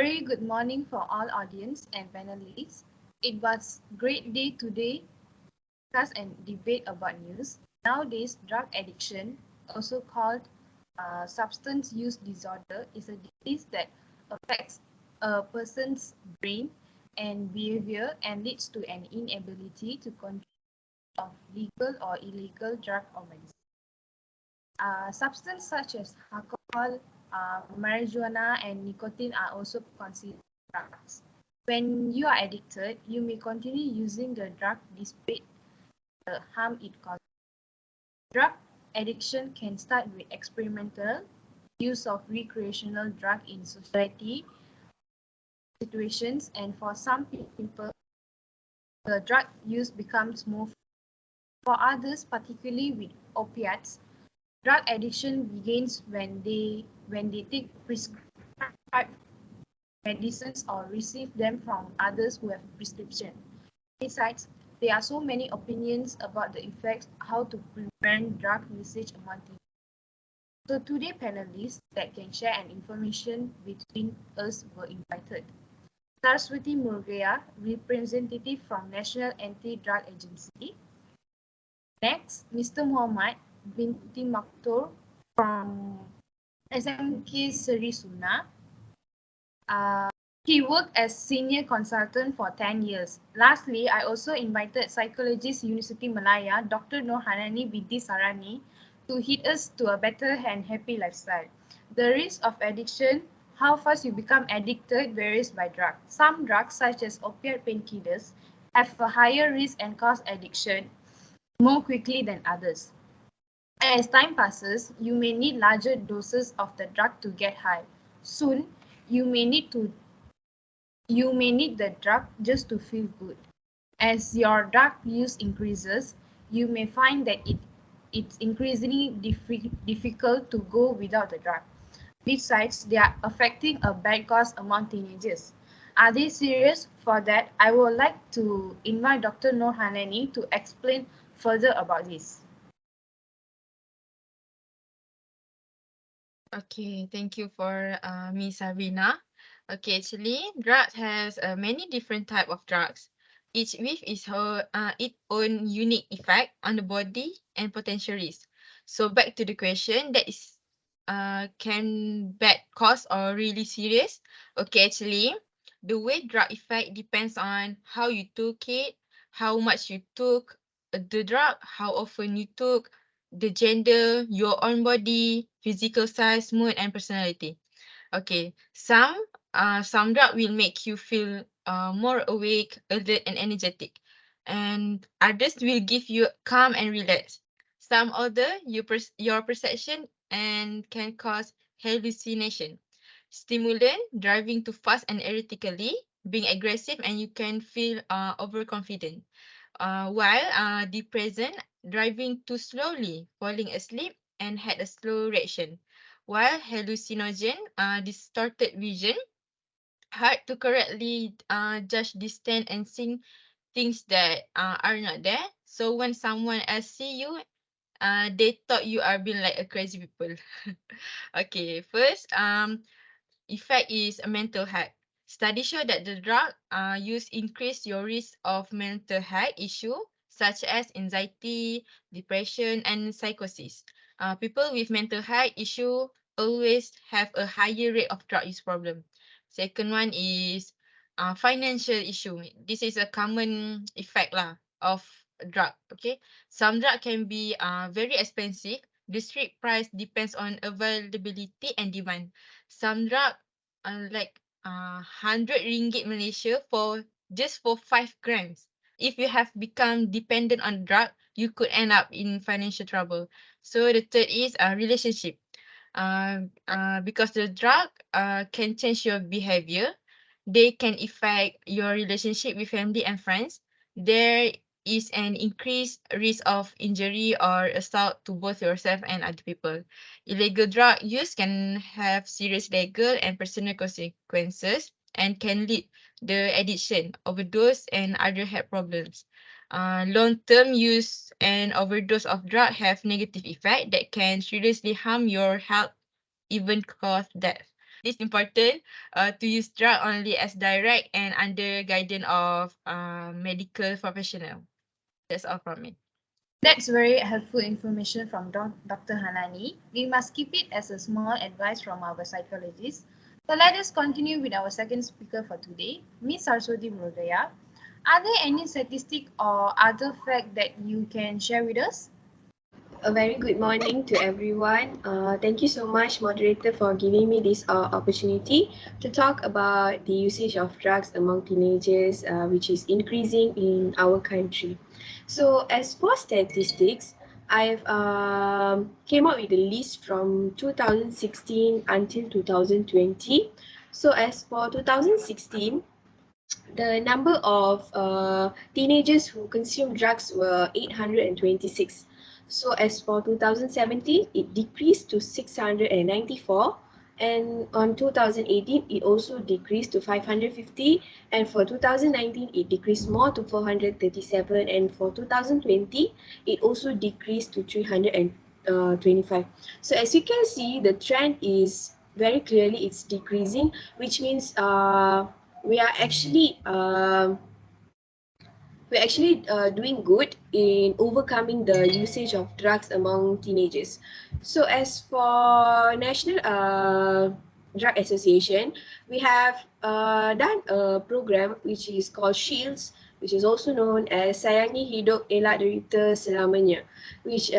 very good morning for all audience and panelists. It was great day today to discuss and debate about news. Nowadays, drug addiction, also called substance use disorder, is a disease that affects a person's brain and behavior and leads to an inability to control of legal or illegal drug or medicine. Substances such as alcohol, marijuana, and nicotine are also considered drugs. When you are addicted, you may continue using the drug despite the harm it causes. Drug addiction can start with experimental use of recreational drug in society situations, and for some people, the drug use becomes more. For others, particularly with opiates, drug addiction begins when they take prescribed medicines or receive them from others who have prescription. Besides, there are so many opinions about the effects how to prevent drug usage among teenagers. So today panelists that can share an information between us were invited. Saraswathy Murgaya, representative from National Anti-Drug Agency. Next, Mr. Muhammad binti Maktour from SMK Seri Suna. He worked as senior consultant for 10 years. Lastly, I also invited psychologist University Malaya, Dr. HANANI binti Sarani, to hit us to a better and happy lifestyle. The risk of addiction, how fast you become addicted varies by drug. Some drugs, such as opiate painkillers, have a higher risk and cause addiction more quickly than others. As time passes, you may need larger doses of the drug to get high. Soon, you may need the drug just to feel good. As your drug use increases, you may find that it's increasingly difficult to go without the drug. Besides, they are affecting a bad cause among teenagers. Are they serious? For that, I would like to invite Dr. Noor Hanani to explain further about this. Okay, thank you for Miss Sarvena. Okay, actually, drugs has many different type of drugs, each with its own unique effect on the body and potential risk. So back to the question, that is, can bad cause or really serious? Okay, actually, the way drug effect depends on how you took it, how much you took the drug, how often you took, the gender, your own body, physical size, mood, and personality. Okay, some drug will make you feel more awake, alert, and energetic, and others will give you calm and relax. Some other your perception and can cause hallucination. Stimulant, driving too fast and erratically, being aggressive, and you can feel overconfident. While depression, driving too slowly, falling asleep, and had a slow reaction. While hallucinogen, distorted vision, hard to correctly judge distance and see things that are not there. So when someone else see you, they thought you are being like a crazy people. Okay, first, effect is a mental health. Studies show that the drug use increase your risk of mental health issue such as anxiety, depression, and psychosis. People with mental health issue always have a higher rate of drug use problem. Second one is financial issue. This is a common effect lah of drug. Okay, some drug can be very expensive. The street price depends on availability and demand. Some drug like 100 ringgit Malaysia for just for 5 grams. If you have become dependent on drug, you could end up in financial trouble. So the third is a relationship. Because the drug can change your behavior, they can affect your relationship with family and friends. There is an increased risk of injury or assault to both yourself and other people. Illegal drug use can have serious legal and personal consequences and can lead the addiction, overdose, and other health problems. Long-term use and overdose of drug have negative effect that can seriously harm your health, even cause death. It is important to use drug only as direct and under guidance of medical professional. That's all from me. That's very helpful information from Dr. Hanani. We must keep it as a small advice from our psychologist. So let us continue with our second speaker for today, Ms. Saraswathy Brodaya. Are there any statistic or other fact that you can share with us? A very good morning to everyone. Thank you so much, moderator, for giving me this opportunity to talk about the usage of drugs among teenagers, which is increasing in our country. So, as for statistics, I've came up with a list from 2016 until 2020. So, as for 2016, the number of teenagers who consume drugs were 826. So as for 2017, it decreased to 694. And on 2018, it also decreased to 550. And for 2019, it decreased more to 437. And for 2020, it also decreased to 325. So as you can see, the trend is very clearly it's decreasing, which means we are actually doing good in overcoming the usage of drugs among teenagers. So as for National Drug Association, we have done a program which is called Shields, which is also known as Sayangi Hidup Elak Derita Selamanya, which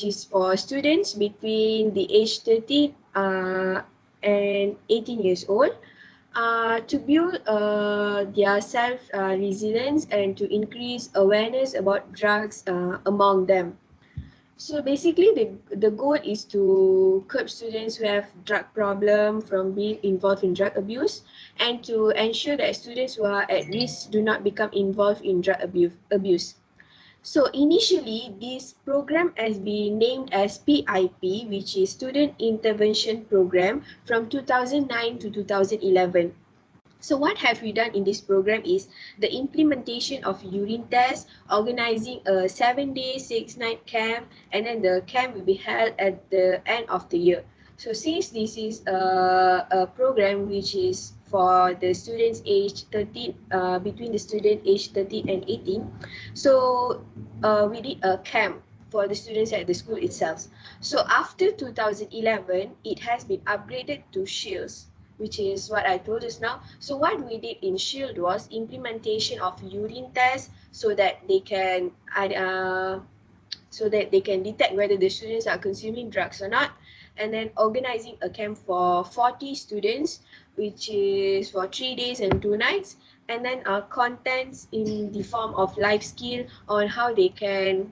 is for students between the age 13 and 18 years old, to build their self resilience and to increase awareness about drugs among them. So basically, the goal is to curb students who have drug problem from being involved in drug abuse, and to ensure that students who are at risk do not become involved in drug abuse. So initially, this program has been named as PIP, which is Student Intervention Program, from 2009 to 2011. So what have we done in this program is the implementation of urine tests, organizing a 7-day, 6-night camp, and then the camp will be held at the end of the year. So since this is a program which is for the students aged 13, between the student aged 13 and 18, so we did a camp for the students at the school itself. So after 2011, it has been upgraded to Shields, which is what I told just now. So what we did in Shield was implementation of urine tests so that they can detect whether the students are consuming drugs or not, and then organizing a camp for 40 students, which is for 3 days and 2 nights, and then contents in the form of life skill on how they can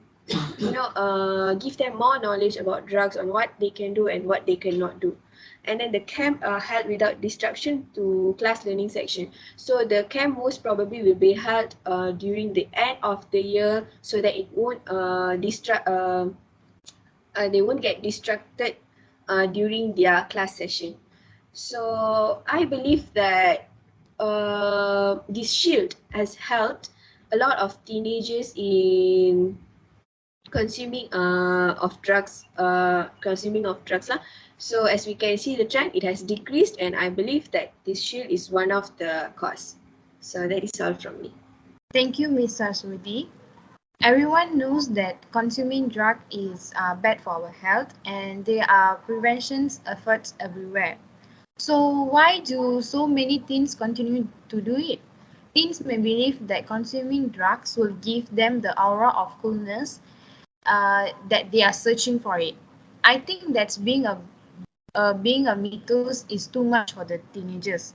give them more knowledge about drugs, on what they can do and what they cannot do. And then the camp held without disruption to class learning section. So the camp most probably will be held during the end of the year, so that it won't they won't get distracted during their class session. So I believe that this shield has helped a lot of teenagers in consuming of drugs lah. So as we can see, the trend, it has decreased, and I believe that this shield is one of the cause. So that is all from me. Thank you, Ms. Saraswati. Everyone knows that consuming drug is bad for our health, and there are prevention efforts everywhere. So why do so many teens continue to do it? Teens may believe that consuming drugs will give them the aura of coolness, that they are searching for it. I think that's being a mythos is too much for the teenagers.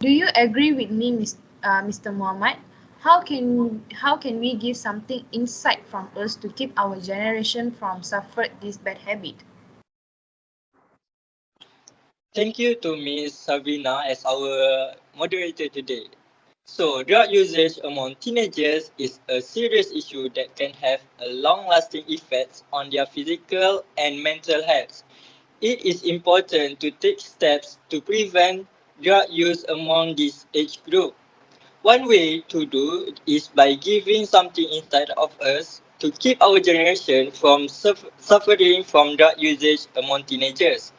Do you agree with me, Mr. Mohamad? How can we give something insight from us to keep our generation from suffer this bad habit? Thank you to Ms. Sabrina as our moderator today. So, drug usage among teenagers is a serious issue that can have a long-lasting effects on their physical and mental health. It is important to take steps to prevent drug use among this age group. One way to do is by giving something inside of us to keep our generation from suffering from drug usage among teenagers.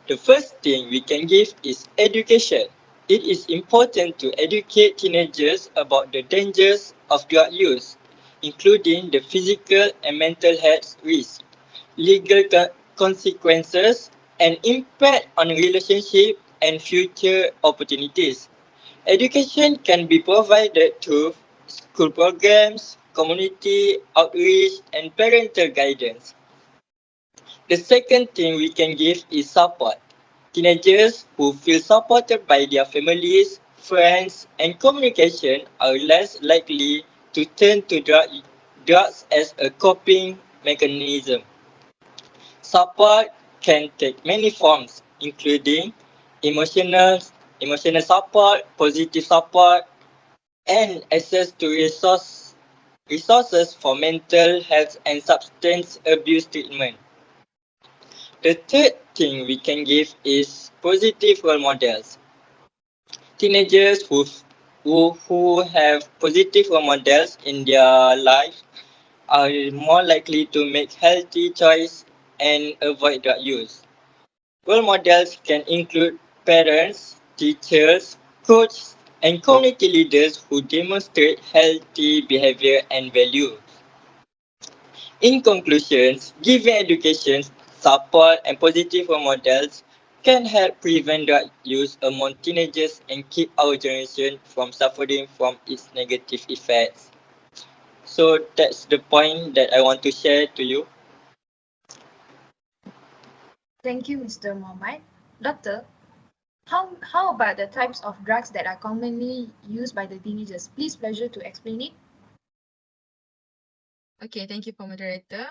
The first thing we can give is education. It is important to educate teenagers about the dangers of drug use, including the physical and mental health risks, legal consequences, and impact on relationship and future opportunities. Education can be provided through school programs, community outreach, and parental guidance. The second thing we can give is support. Teenagers who feel supported by their families, friends, and communication are less likely to turn to drugs as a coping mechanism. Support can take many forms, including emotional, emotional support, positive support, and access to resources for mental health and substance abuse treatment. The third thing we can give is positive role models. Teenagers who have positive role models in their life are more likely to make healthy choices and avoid drug use. Role models can include parents, teachers, coaches, and community leaders who demonstrate healthy behavior and values. In conclusion, giving education, support, and positive role models can help prevent drug use among teenagers and keep our generation from suffering from its negative effects. So that's the point that I want to share to you. Thank you, Mr. Mohamad. Doctor, how about the types of drugs that are commonly used by the teenagers? Please pleasure to explain it. Okay, thank you for moderator.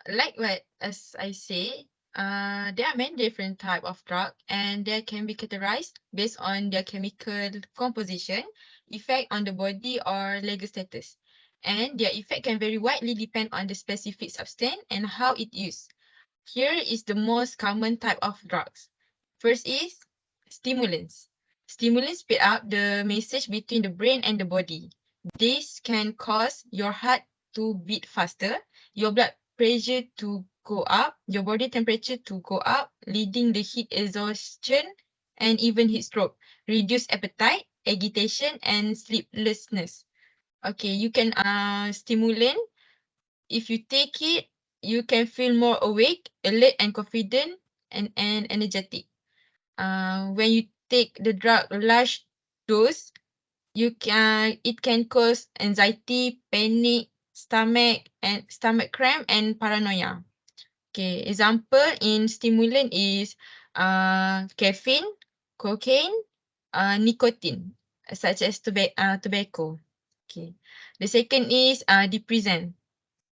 Like what as I say, there are many different type of drug and they can be categorized based on their chemical composition, effect on the body or legal status. And their effect can vary widely depend on the specific substance and how it used. Here is the most common type of drugs. First is stimulants. Stimulants speed up the message between the brain and the body. This can cause your heart to beat faster, your blood pressure to go up, your body temperature to go up, leading the heat exhaustion and even heat stroke, reduce appetite, agitation, and sleeplessness. Okay, you can stimulant. If you take it, you can feel more awake, alert, and confident, and energetic. When you take the drug large dose, it can cause anxiety, panic, stomach cramp, and paranoia. Okay, example in stimulant is caffeine, cocaine, nicotine, such as tobacco. Okay, the second is depressant.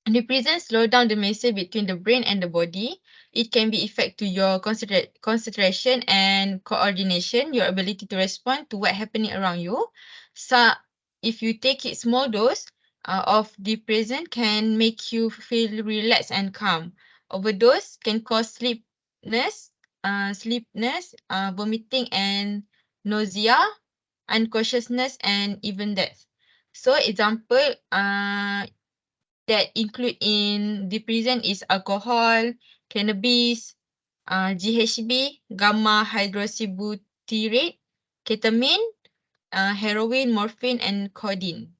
Depressant slow down the message between the brain and the body. It can be effect to your concentration and coordination, your ability to respond to what happening around you. So, if you take it small dose of depressant can make you feel relaxed and calm. Overdose can cause vomiting and nausea, unconsciousness, and even death. So, example, that include in the prison is alcohol, cannabis, GHB, gamma hydroxybutyrate, ketamine, heroin, morphine, and codeine.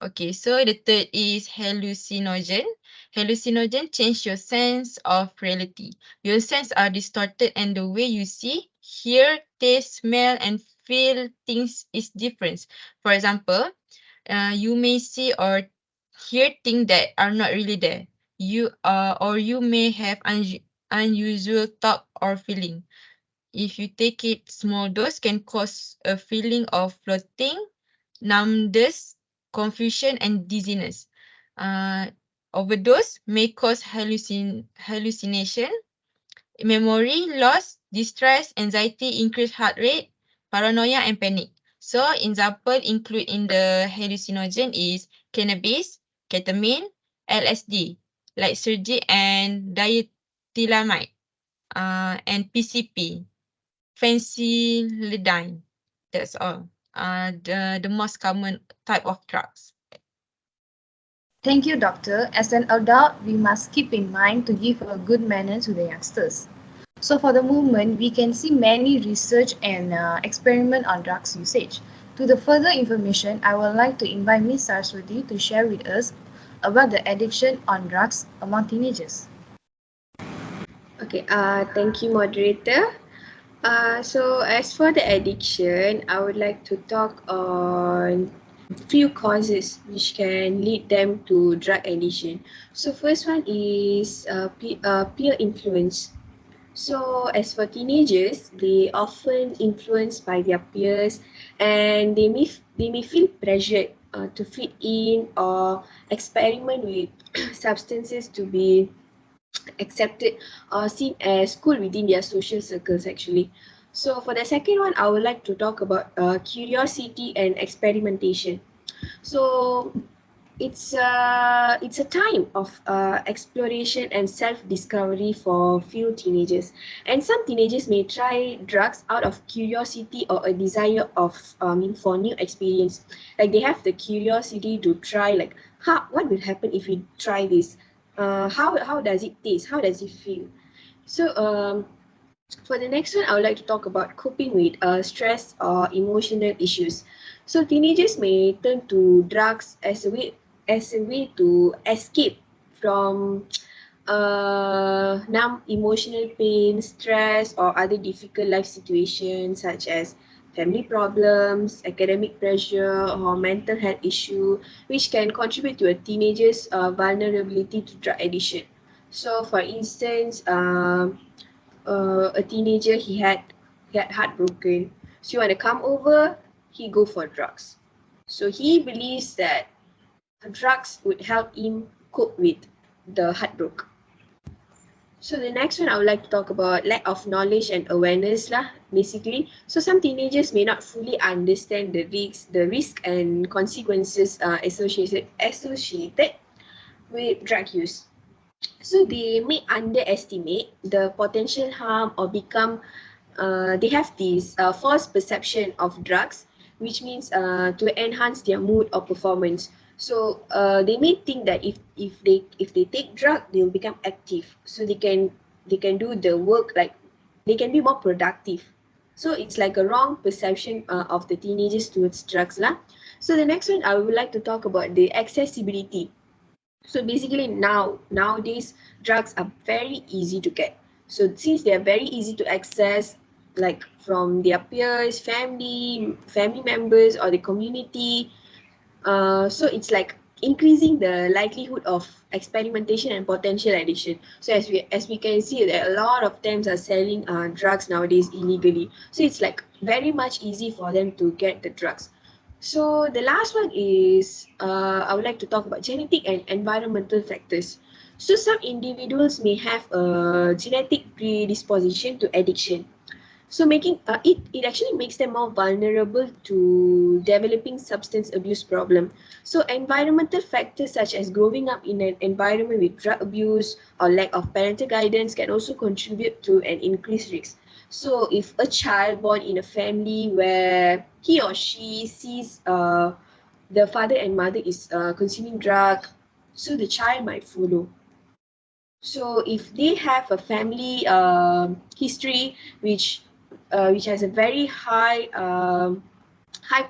Okay, so the third is hallucinogen. Hallucinogen change your sense of reality. Your senses are distorted and the way you see, hear, taste, smell, and feel things is different. For example, you may see or hear things that are not really there. You may have unusual thought or feeling. If you take it small dose, can cause a feeling of floating, numbness, confusion, and dizziness. Uh, Overdose may cause hallucination, memory loss, distress, anxiety, increased heart rate, paranoia, and panic. So, example include in the hallucinogen is cannabis, ketamine, LSD, like surgery and diethylamide, and PCP, phencyclidine. That's all. The most common type of drugs. Thank you, Doctor. As an adult, we must keep in mind to give a good manner to the youngsters. So for the moment, we can see many research and experiment on drugs usage. To the further information, I would like to invite Ms. Saraswathy to share with us about the addiction on drugs among teenagers. Okay, thank you, moderator. So as for the addiction, I would like to talk on few causes which can lead them to drug addiction. So first one is peer influence. So as for teenagers, they often influenced by their peers, and they may feel pressured to fit in or experiment with substances to be accepted or seen as cool within their social circles actually. So for the second one, I would like to talk about curiosity and experimentation. So it's a time of exploration and self-discovery for few teenagers, and some teenagers may try drugs out of curiosity or a desire of for new experience. Like they have the curiosity to try, like, what will happen if we try this? How does it taste? How does it feel? So for the next one, I would like to talk about coping with stress or emotional issues. So teenagers may turn to drugs as a way to escape from numb emotional pain, stress, or other difficult life situations such as family problems, academic pressure, or mental health issue, which can contribute to a teenager's vulnerability to drug addiction. So, for instance, a teenager, he had heartbroken, so you want to come over, he go for drugs. So he believes that drugs would help him cope with the heartbreak. So the next one, I would like to talk about lack of knowledge and awareness lah, basically. So some teenagers may not fully understand the risk and consequences associated with drug use. So they may underestimate the potential harm or they have this false perception of drugs, which means to enhance their mood or performance. So they may think that if they take drug, they'll become active, so they can do the work, like they can be more productive. So it's like a wrong perception of the teenagers towards drugs lah. So the next one, I would like to talk about the accessibility. So basically nowadays drugs are very easy to get. So since they are very easy to access, like from their peers, family members, or the community, so it's like increasing the likelihood of experimentation and potential addiction. So as we can see that a lot of them are selling drugs nowadays illegally. So it's like very much easy for them to get the drugs. So the last one is I would like to talk about genetic and environmental factors. So some individuals may have a genetic predisposition to addiction. So making it actually makes them more vulnerable to developing substance abuse problem. So environmental factors such as growing up in an environment with drug abuse or lack of parental guidance can also contribute to an increased risk. So if a child born in a family where he or she sees the father and mother is consuming drug, so the child might follow. So if they have a family history which has a very high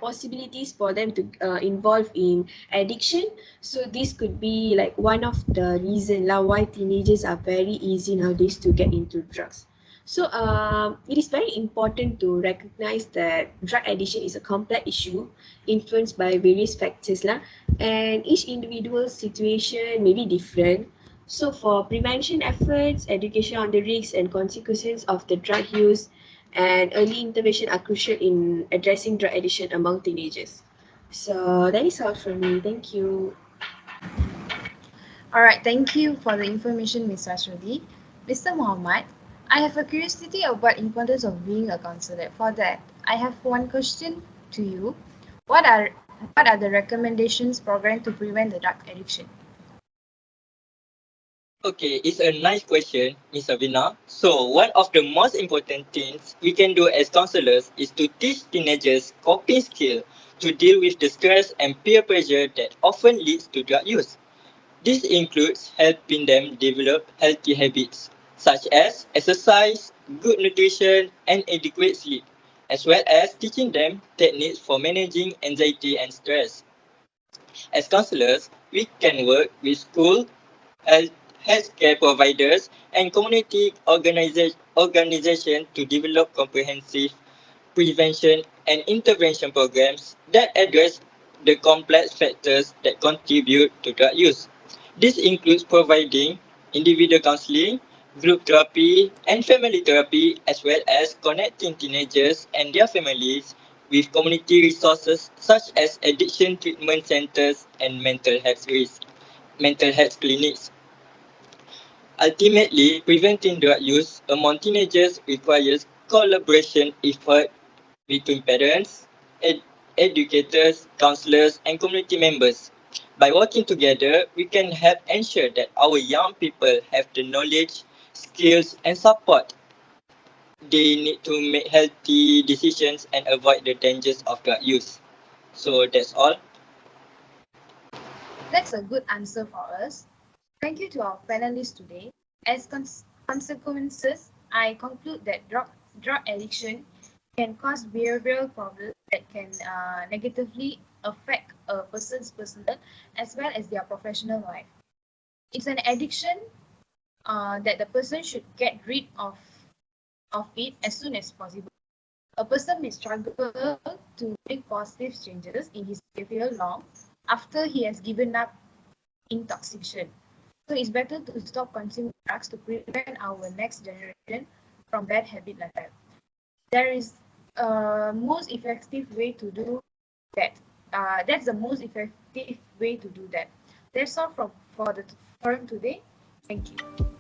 possibilities for them to involve in addiction, so this could be like one of the reason lah why teenagers are very easy nowadays to get into drugs. So it is very important to recognize that drug addiction is a complex issue influenced by various factors lah, and each individual's situation may be different. So for prevention efforts, education on the risks and consequences of the drug use, and early intervention are crucial in addressing drug addiction among teenagers. So that is all from me. Thank you. Alright, thank you for the information, Ms. Saraswathy. Mr. Mohamad, I have a curiosity about importance of being a counselor. For that, I have one question to you. What are the recommendations program to prevent the drug addiction? Okay, it's a nice question, Miss Savina. So, one of the most important things we can do as counselors is to teach teenagers coping skills to deal with the stress and peer pressure that often leads to drug use. This includes helping them develop healthy habits. such as exercise, good nutrition, and adequate sleep, as well as teaching them techniques for managing anxiety and stress. As counselors, we can work with school, health, healthcare providers, and community organizations to develop comprehensive prevention and intervention programs that address the complex factors that contribute to drug use. This includes providing individual counseling, group therapy, and family therapy, as well as connecting teenagers and their families with community resources such as addiction treatment centers and mental health clinics. Ultimately, preventing drug use among teenagers requires collaboration effort between parents, educators, counselors, and community members. By working together, we can help ensure that our young people have the knowledge, skills, and support they need to make healthy decisions and avoid the dangers of drug use. So that's all. That's a good answer for us. Thank you to our panelists today. As consequences, I conclude that drug addiction can cause behavioral problems that can negatively affect a person's personal as well as their professional life. It's an addiction that the person should get rid of it as soon as possible. A person may struggle to make positive changes in his behavior long after he has given up intoxication. So it's better to stop consuming drugs to prevent our next generation from bad habit like that. There is a most effective way to do that. That's the most effective way to do that. That's all for the forum today. Thank you.